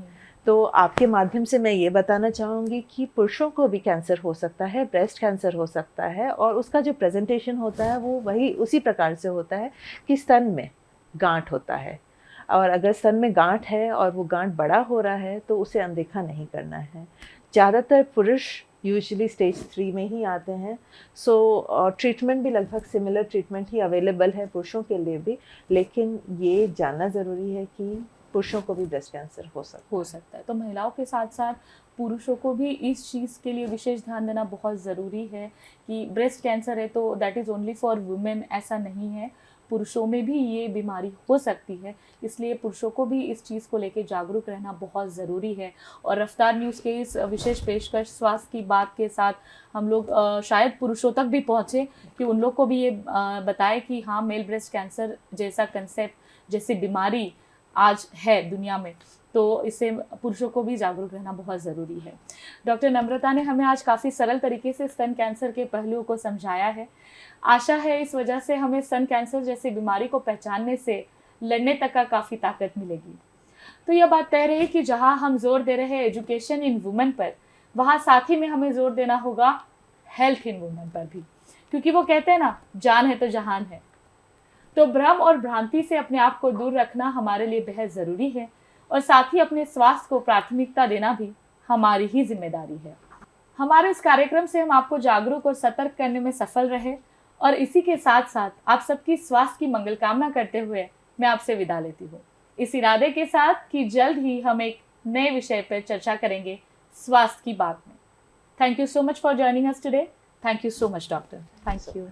तो आपके माध्यम से मैं ये बताना चाहूँगी कि पुरुषों को भी कैंसर हो सकता है, ब्रेस्ट कैंसर हो सकता है, और उसका जो प्रेजेंटेशन होता है वो वही उसी प्रकार से होता है कि स्तन में गांठ होता है, और अगर स्तन में गांठ है और वो गांठ बड़ा हो रहा है तो उसे अनदेखा नहीं करना है। ज़्यादातर पुरुष यूजुअली स्टेज 3 में ही आते हैं। सो ट्रीटमेंट भी लगभग सिमिलर ट्रीटमेंट ही अवेलेबल है पुरुषों के लिए भी, लेकिन ये जानना ज़रूरी है कि पुरुषों को भी ब्रेस्ट कैंसर हो सकता है। तो महिलाओं के साथ साथ पुरुषों को भी इस चीज़ के लिए विशेष ध्यान देना बहुत ज़रूरी है कि ब्रेस्ट कैंसर है तो that is only for women, ऐसा नहीं है, पुरुषों में भी ये बीमारी हो सकती है। इसलिए पुरुषों को भी इस चीज़ को लेकर जागरूक रहना बहुत ज़रूरी है। और रफ्तार न्यूज़ के इस विशेष पेशकश स्वास्थ्य की बात के साथ हम लोग शायद पुरुषों तक भी पहुँचे कि उन लोग को भी ये बताए कि हाँ, मेल ब्रेस्ट कैंसर जैसा कंसेप्ट, जैसी बीमारी आज है दुनिया में, तो इससे पुरुषों को भी जागरूक रहना बहुत ज़रूरी है। डॉक्टर नम्रता ने हमें आज काफ़ी सरल तरीके से स्तन कैंसर के पहलुओं को समझाया है। आशा है इस वजह से हमें स्तन कैंसर जैसी बीमारी को पहचानने से लड़ने तक का काफ़ी ताकत मिलेगी। तो यह बात तय रही कि जहां हम जोर दे रहे हैं एजुकेशन इन वुमेन पर, वहां साथ ही में हमें जोर देना होगा हेल्थ इन वुमेन पर भी, क्योंकि वो कहते हैं ना, जान है तो जहान है। तो भ्रम और भ्रांति से अपने आप को दूर रखना हमारे लिए बेहद ज़रूरी है, और साथ ही अपने स्वास्थ्य को प्राथमिकता देना भी हमारी ही जिम्मेदारी है। हमारे इस कार्यक्रम से हम आपको जागरूक और सतर्क करने में सफल रहे, और इसी के साथ साथ आप सबकी स्वास्थ्य की मंगल कामना करते हुए मैं आपसे विदा लेती हूँ, इस इरादे के साथ कि जल्द ही हम एक नए विषय पर चर्चा करेंगे स्वास्थ्य की बात में। Thank you so much for joining us today. Thank you so much doctor. Thank you.